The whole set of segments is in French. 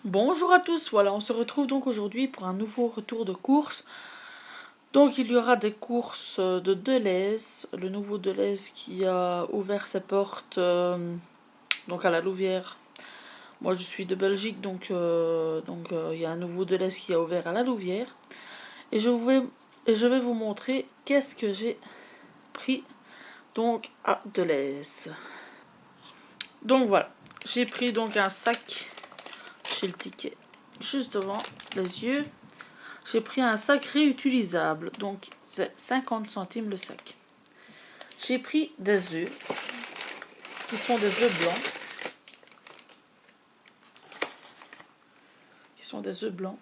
Bonjour à tous, voilà, on se retrouve donc aujourd'hui pour un nouveau retour de course. Donc il y aura des courses de Deleuze, le nouveau Deleuze qui a ouvert ses portes donc à la Louvière. Moi je suis de Belgique, donc il y a un nouveau Deleuze qui a ouvert à la Louvière. Et je vais vous montrer qu'est-ce que j'ai pris donc à Deleuze. Donc voilà, j'ai pris donc un sac chez le ticket juste devant les yeux. J'ai pris un sac réutilisable, donc c'est 50 centimes le sac. J'ai pris des œufs, qui sont des œufs blancs.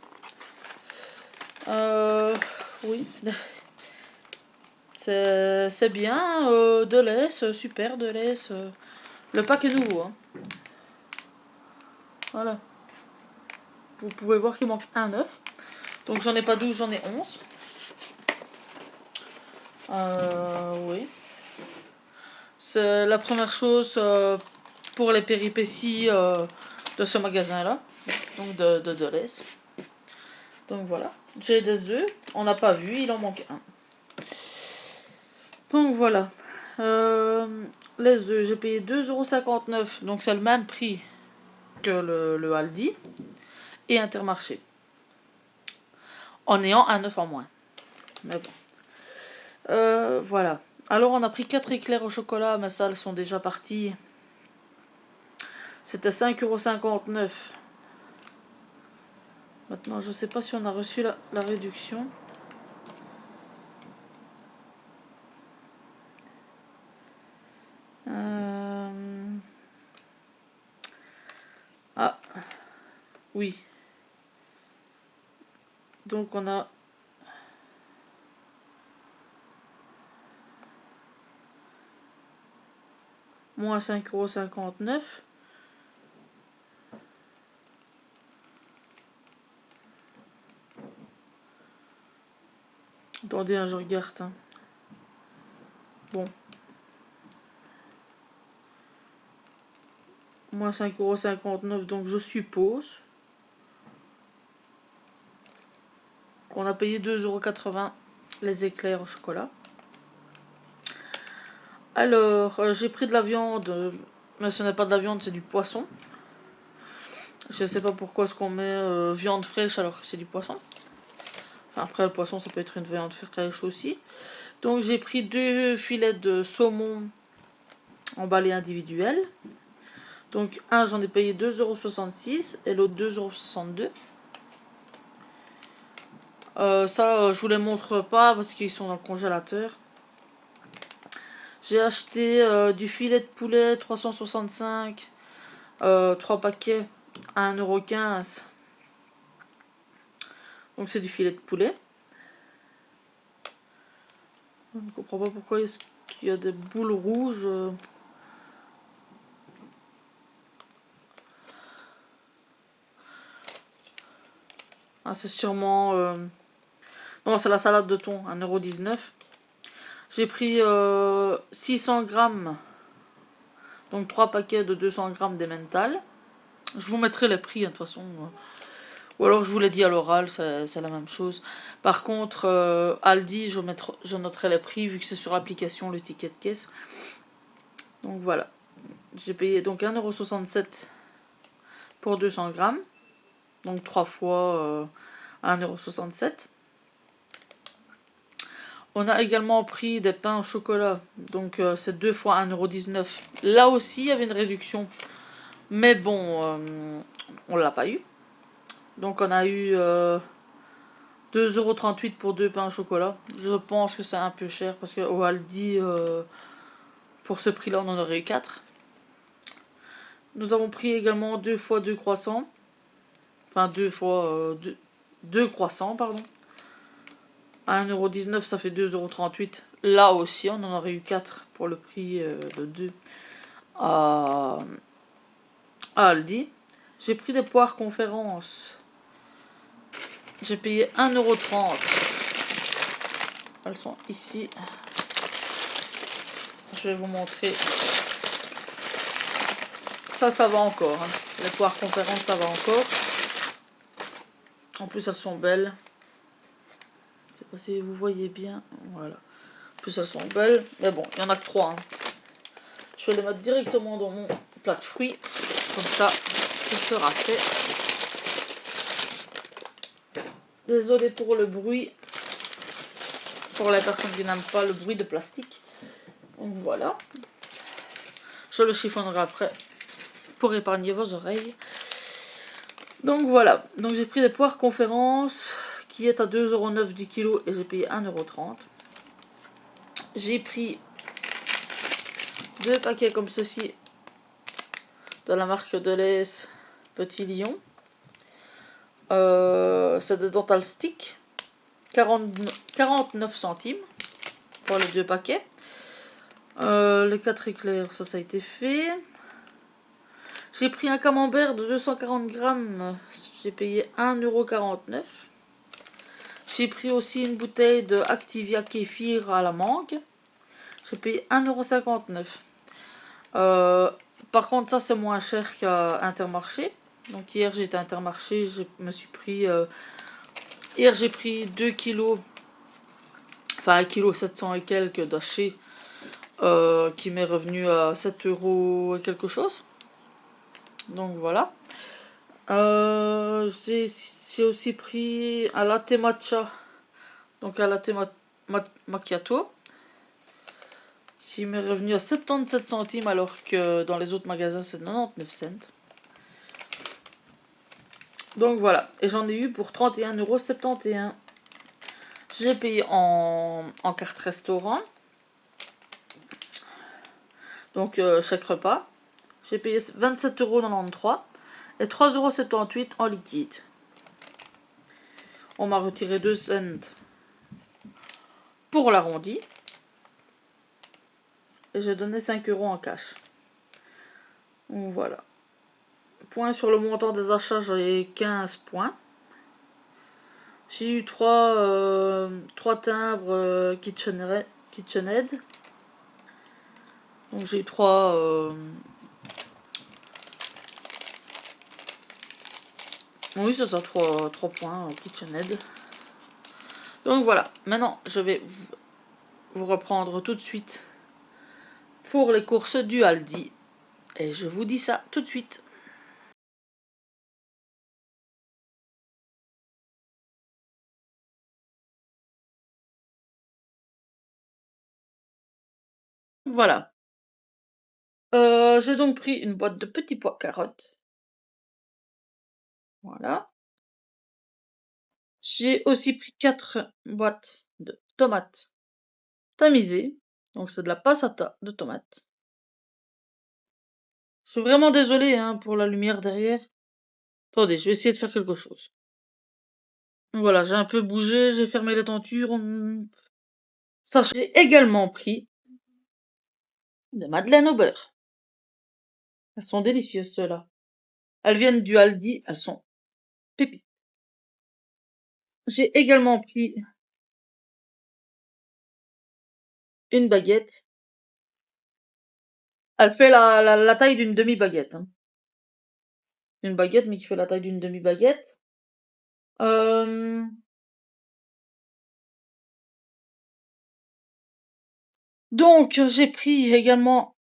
Oui, c'est bien, de lait, super de lait. Le pack est nouveau, hein. Voilà. Vous pouvez voir qu'il manque un œuf. Donc j'en ai pas 12, j'en ai 11. Oui. C'est la première chose pour les péripéties de ce magasin-là. Donc de Deleuze. Donc voilà. J'ai des œufs. On n'a pas vu, il en manque un. Donc voilà. Les œufs, j'ai payé 2,59 €. Donc c'est le même prix que le Aldi et Intermarché. En ayant un œuf en moins. Mais bon. Voilà. Alors on a pris 4 éclairs au chocolat, mais ça elles sont déjà parties. C'était 5,59 €. Maintenant je sais pas si on a reçu la réduction. Ah, oui. Donc on a moins 5,59 €. Attendez, hein, je regarde. Hein. Bon. Moins 5,59 €, donc je suppose qu'on a payé 2,80 € les éclairs au chocolat. Alors, j'ai pris de la viande, mais ce n'est pas de la viande, c'est du poisson. Je ne sais pas pourquoi est-ce qu'on met viande fraîche alors que c'est du poisson. Enfin, après, le poisson, ça peut être une viande fraîche aussi. Donc, j'ai pris 2 filets de saumon emballés individuels. Donc, un, j'en ai payé 2,66 € et l'autre 2,62 €. Ça, je vous les montre pas parce qu'ils sont dans le congélateur. J'ai acheté du filet de poulet 365, 3 paquets à 1,15 €. Donc c'est du filet de poulet. Je ne comprends pas pourquoi il y a des boules rouges. Ah, c'est sûrement... Non, c'est la salade de thon, 1,19 €. J'ai pris 600 grammes, donc 3 paquets de 200 grammes d'emmental. Je vous mettrai les prix, hein, de toute façon. Ou alors je vous l'ai dit à l'oral, c'est la même chose. Par contre, Aldi, je noterai les prix vu que c'est sur l'application, le ticket de caisse. Donc voilà. J'ai payé donc 1,67 € pour 200 grammes. Donc 3 fois 1,67 €. On a également pris des pains au chocolat. Donc c'est 2 fois 1,19 €. Là aussi, il y avait une réduction. Mais bon, on l'a pas eu. Donc on a eu 2,38 € pour 2 pains au chocolat. Je pense que c'est un peu cher parce qu'au Aldi, pour ce prix-là, on en aurait eu 4. Nous avons pris également 2 fois 2 croissants. Enfin, 2 fois 2 croissants, pardon. À 1,19 €, ça fait 2,38 €. Là aussi, on en aurait eu 4 pour le prix de 2 à Aldi. J'ai pris des poires conférence. J'ai payé 1,30 €. Elles sont ici. Je vais vous montrer. Ça va encore. Hein. Les poires conférence, ça va encore. En plus, elles sont belles. Je sais pas si vous voyez bien. Voilà. En plus, elles sont belles. Mais bon, il y en a que 3. Hein. Je vais les mettre directement dans mon plat de fruits. Comme ça, ce sera fait. Désolée pour le bruit. Pour les personnes qui n'aiment pas le bruit de plastique. Donc voilà. Je le chiffonnerai après. Pour épargner vos oreilles. Donc voilà. Donc j'ai pris des poires conférence. Qui est à 2,09€ du kilo. Et j'ai payé 1,30€. J'ai pris 2 paquets comme ceci. De la marque Deleuze Petit Lion. C'est des dental stick. 49 centimes pour les 2 paquets. Les 4 éclairs, ça a été fait. J'ai pris un camembert de 240 grammes. J'ai payé 1,49€. J'ai pris aussi une bouteille de Activia Kéfir à la mangue. J'ai payé 1,59€. Par contre, ça c'est moins cher qu'à Intermarché. Donc hier j'étais à Intermarché, je me suis pris... hier j'ai pris 2 kilos, enfin 1 kg 700 et quelques d'hachés, qui m'est revenu à 7€ et quelque chose. Donc voilà. J'ai aussi pris un latte matcha, donc un latte macchiato, qui m'est revenu à 77 centimes alors que dans les autres magasins c'est 99 cents. Donc voilà, et j'en ai eu pour 31,71€. J'ai payé en carte restaurant. Donc chaque repas. J'ai payé 27,93€ et 3,78€ en liquide. On m'a retiré 2 cents pour l'arrondi. Et j'ai donné 5€ en cash. Donc voilà. Point sur le montant des achats, j'ai 15 points. J'ai eu 3 timbres KitchenAid. Donc j'ai eu 3... oui, c'est ça, 3 points KitchenAid. Donc voilà, maintenant je vais vous reprendre tout de suite pour les courses du Aldi. Et je vous dis ça tout de suite. Voilà. J'ai donc pris une boîte de petits pois carottes. Voilà. J'ai aussi pris 4 boîtes de tomates tamisées. Donc c'est de la passata de tomates. Je suis vraiment désolée hein, pour la lumière derrière. Attendez, je vais essayer de faire quelque chose. Voilà, j'ai un peu bougé, j'ai fermé les tentures. Ça, j'ai également pris des madeleines au beurre. Elles sont délicieuses, ceux-là. Elles viennent du Aldi, elles sont pépites. J'ai également pris une baguette. Elle fait la taille d'une demi-baguette. Hein. Une baguette, mais qui fait la taille d'une demi-baguette. Donc, j'ai pris également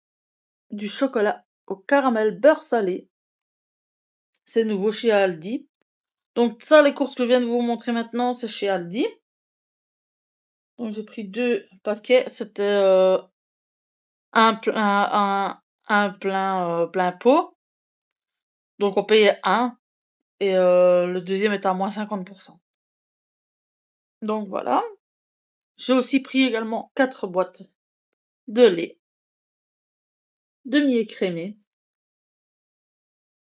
du chocolat au caramel beurre salé. C'est nouveau chez Aldi. Donc ça, les courses que je viens de vous montrer maintenant, c'est chez Aldi. Donc j'ai pris 2 paquets. C'était un plein pot. Donc on payait 1. Et le deuxième était à moins 50%. Donc voilà. J'ai aussi pris également 4 boîtes de lait demi-écrémé.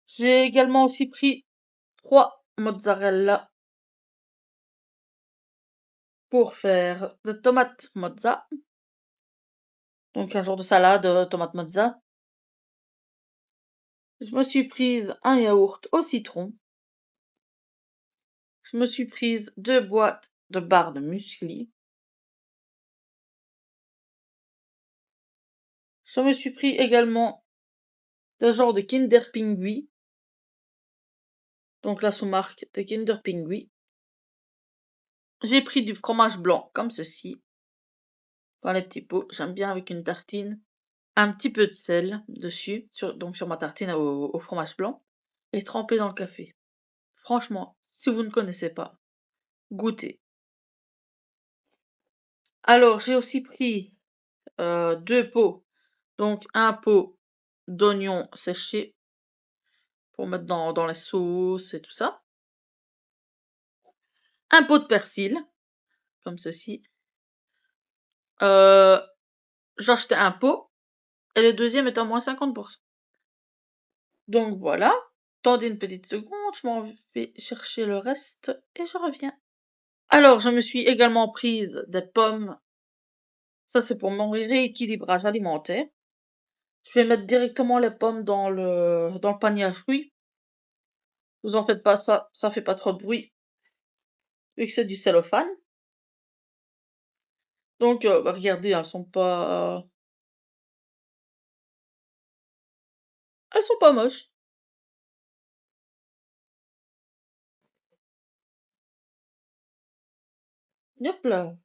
J'ai également aussi pris 3 mozzarella pour faire de tomates mozza. Donc un genre de salade tomate mozza. Je me suis prise un yaourt au citron. Je me suis prise 2 boîtes de barres de muesli. Je me suis pris également des genres de Kinder Pingui. Donc la sous-marque de Kinder Pingui. J'ai pris du fromage blanc comme ceci, dans les petits pots. J'aime bien avec une tartine. Un petit peu de sel dessus, donc sur ma tartine au fromage blanc, et trempé dans le café. Franchement, si vous ne connaissez pas, goûtez. Alors, j'ai aussi pris 2 pots, donc un pot d'oignons séchés pour mettre dans les sauces et tout ça. Un pot de persil, comme ceci. J'ai acheté un pot et le deuxième est à moins 50%. Donc voilà. Attendez une petite seconde, je m'en vais chercher le reste et je reviens. Alors, je me suis également prise des pommes. Ça, c'est pour mon rééquilibrage alimentaire. Je vais mettre directement les pommes dans le panier à fruits. Vous en faites pas, ça fait pas trop de bruit, vu que c'est du cellophane. Donc, bah, regardez, elles sont pas moches. Hop là.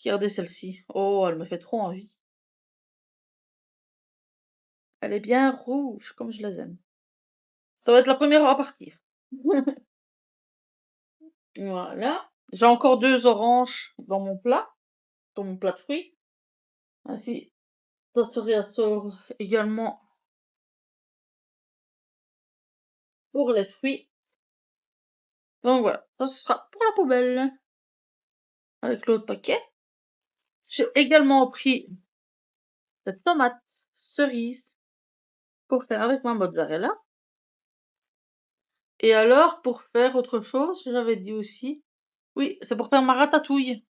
Regardez celle-ci. Oh, elle me fait trop envie. Elle est bien rouge, comme je les aime. Ça va être la première à partir. Voilà. J'ai encore 2 oranges dans mon plat de fruits. Ainsi, ça se réassort également pour les fruits. Donc voilà, ça ce sera pour la poubelle. Avec l'autre paquet. J'ai également pris des tomates cerises pour faire avec ma mozzarella. Et alors, pour faire autre chose, j'avais dit aussi, oui, c'est pour faire ma ratatouille.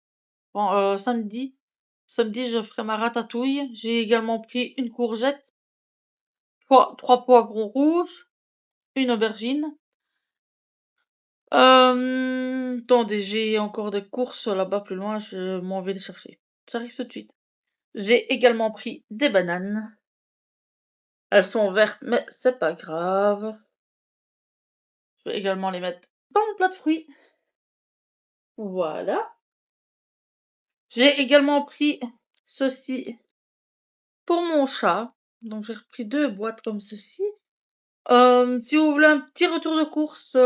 Bon, samedi. Samedi, je ferai ma ratatouille. J'ai également pris une courgette, 3 poivrons rouges, une aubergine. Attendez, j'ai encore des courses là-bas plus loin, je m'en vais les chercher. J'arrive tout de suite. J'ai également pris des bananes. Elles sont vertes, mais c'est pas grave. Je vais également les mettre dans mon plat de fruits. Voilà. J'ai également pris ceci pour mon chat. Donc j'ai repris 2 boîtes comme ceci. Si vous voulez un petit retour de course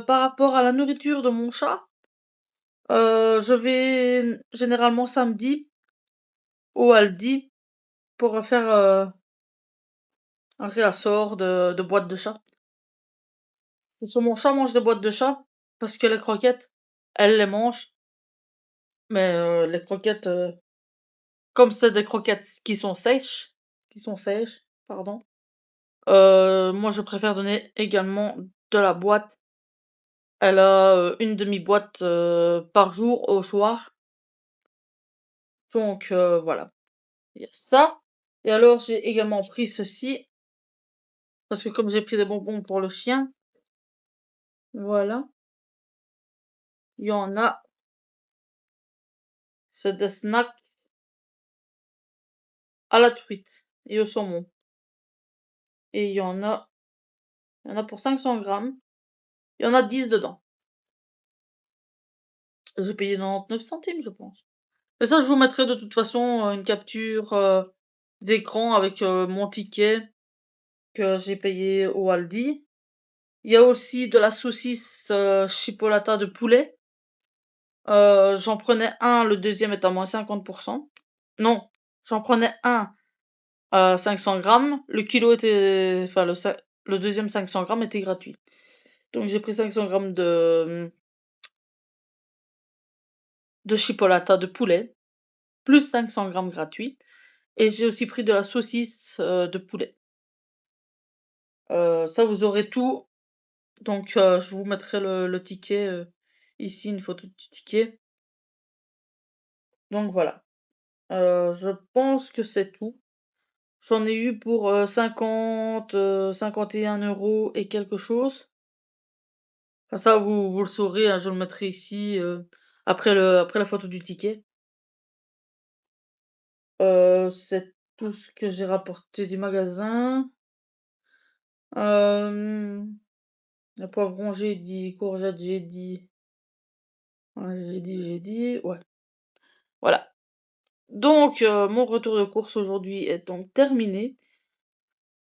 par rapport à la nourriture de mon chat, je vais généralement samedi au Aldi pour faire un réassort de boîtes de chat. Parce que mon chat mange des boîtes de chat parce que les croquettes, elle les mange. Mais les croquettes, comme c'est des croquettes qui sont sèches, pardon. Moi, je préfère donner également de la boîte. Elle a une demi-boîte par jour au soir. Donc voilà, il y a ça. Et alors, j'ai également pris ceci. Parce que comme j'ai pris des bonbons pour le chien, voilà. Il y en a. C'est des snacks à la truite et au saumon. Et il y en a pour 500 grammes. Il y en a 10 dedans. J'ai payé 99 centimes, je pense. Mais ça, je vous mettrai de toute façon une capture d'écran avec mon ticket que j'ai payé au Aldi. Il y a aussi de la saucisse chipolata de poulet. J'en prenais un, le deuxième est à moins 50%. Non, j'en prenais un à 500 grammes. Le kilo était, enfin le deuxième 500 grammes était gratuit. Donc j'ai pris 500 grammes de chipolata de poulet, plus 500 grammes gratuits. Et j'ai aussi pris de la saucisse de poulet. Ça, vous aurez tout. Donc, je vous mettrai le ticket ici, une photo du ticket. Donc voilà. Je pense que c'est tout. J'en ai eu pour 51 euros et quelque chose. Enfin, ça, vous le saurez, hein, je le mettrai ici après la photo du ticket. C'est tout ce que j'ai rapporté du magasin. Le poivron, j'ai dit. Courgette, j'ai dit. Ouais, j'ai dit, ouais, voilà. Donc mon retour de course aujourd'hui est donc terminé.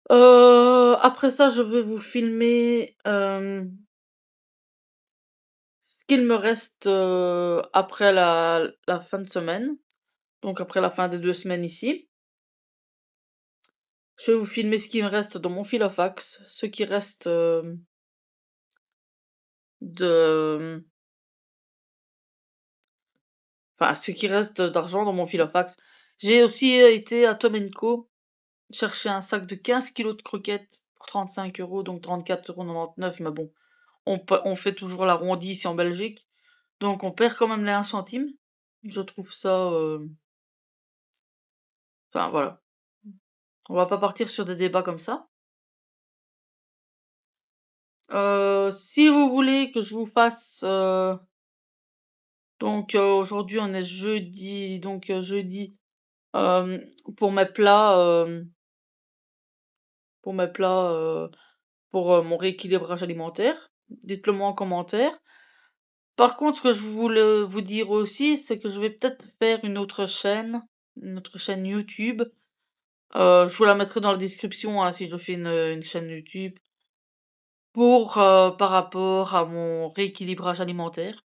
Après ça, je vais vous filmer, ce qu'il me reste, après la fin de semaine, donc après la fin des 2 semaines ici. Je vais vous filmer ce qui me reste dans mon filofax, ce qui reste, de enfin, ce qui reste d'argent dans mon filofax. J'ai aussi, été à Tom Co chercher un sac de 15 kilos de croquettes pour 35 €, donc 34,99 €, mais bon, on fait toujours l'arrondi ici en Belgique, donc on perd quand même les 1 centime. Je trouve ça, enfin voilà, on va pas partir sur des débats comme ça. Si vous voulez que je vous fasse, donc aujourd'hui on est jeudi, donc jeudi, hem, pour mes plats, pour mes plats, pour, mon rééquilibrage alimentaire, dites-le moi en commentaire. Par contre, ce que je voulais vous dire aussi, c'est que je vais peut-être faire une autre chaîne YouTube. Je vous la mettrai dans la description, hein, si je fais une chaîne YouTube pour, par rapport à mon rééquilibrage alimentaire.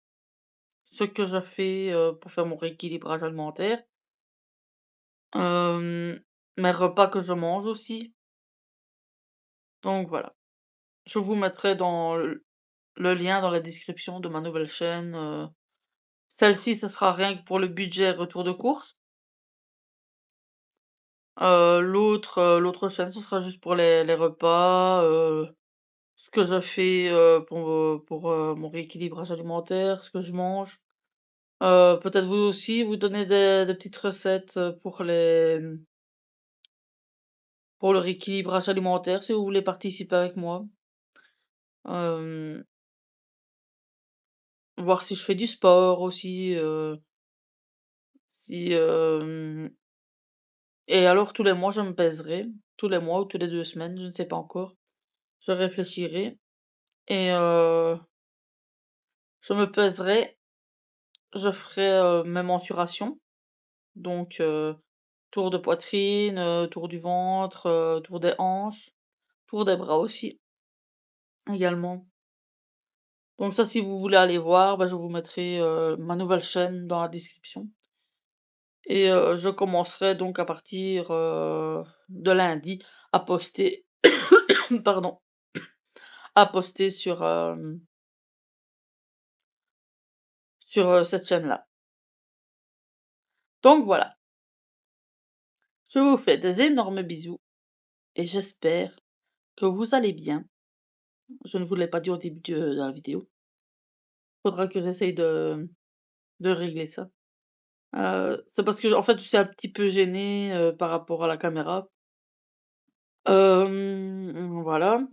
Ce que je fais, pour faire mon rééquilibrage alimentaire. Hem, Mes repas que je mange aussi. Donc voilà. Je vous mettrai dans le lien dans la description de ma nouvelle chaîne. Celle-ci, ce sera rien que pour le budget retour de course. L'autre chaîne, ce sera juste pour les repas, ce que je fais, pour, mon rééquilibrage alimentaire, ce que je mange. Peut-être vous aussi, vous donner des petites recettes, pour le rééquilibrage alimentaire, si vous voulez participer avec moi. Hem, Voir si je fais du sport aussi, si, et alors tous les mois, je me pèserai, tous les mois ou tous les 2 semaines, je ne sais pas encore. Je réfléchirai et je me pèserai, je ferai, mes mensurations, donc tour de poitrine, tour du ventre, tour des hanches, tour des bras aussi, également. Donc ça, si vous voulez aller voir, bah, je vous mettrai, ma nouvelle chaîne dans la description et je commencerai donc à partir, de lundi à poster pardon, à poster sur, cette chaîne-là. Donc voilà, je vous fais des énormes bisous et j'espère que vous allez bien. Je ne vous l'ai pas dit au début de la vidéo. Faudra que j'essaye de régler ça. C'est parce que en fait, je suis un petit peu gênée, par rapport à la caméra. Voilà.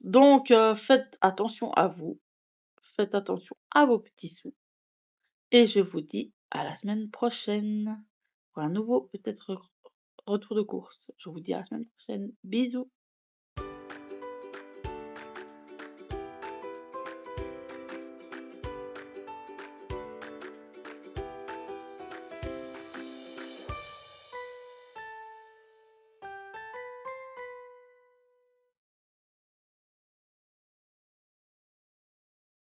Donc faites attention à vous, faites attention à vos petits sous et je vous dis à la semaine prochaine pour un nouveau peut-être retour de course. Je vous dis à la semaine prochaine. Bisous.